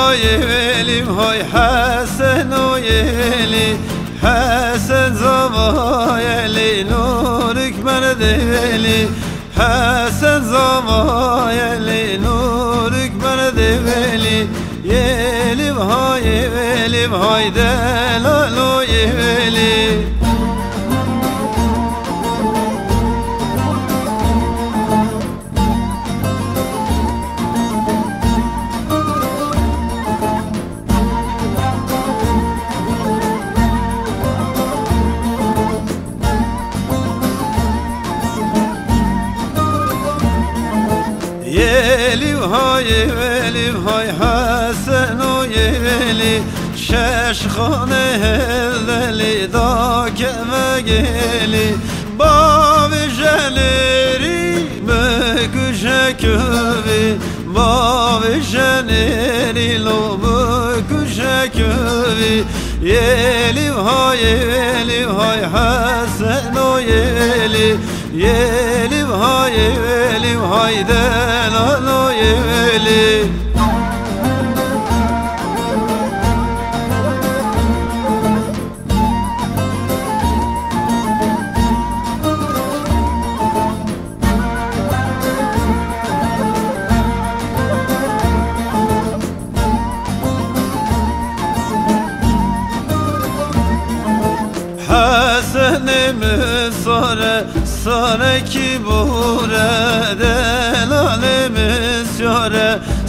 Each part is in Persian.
های ولی های حسن و یلی حسن زمایلی نورک مرد ولی حسن زمایلی نورک مرد ولی یلی های دلال و یلی ولی های حسن و یلی شش خانه هلدلی دا که مگلی با ویژنری بکشه کوی با ویژنری لو بکشه کوی یلی های حسن و یلی های دلال و یلی حسنم ساره کی بوره دلالم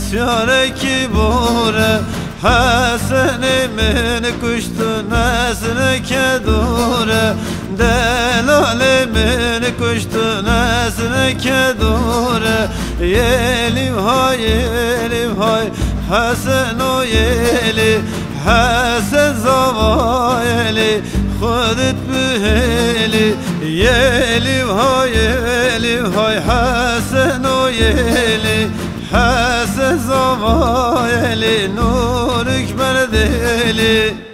سیاره کی بوره حسن من کشت نسل که دوره دلال من کشت نسل که دوره یلی های حسن و یلی حسن زوایلی خودت بهلی یلی های حسن و یلی حسن زوایلی نورک بر دلی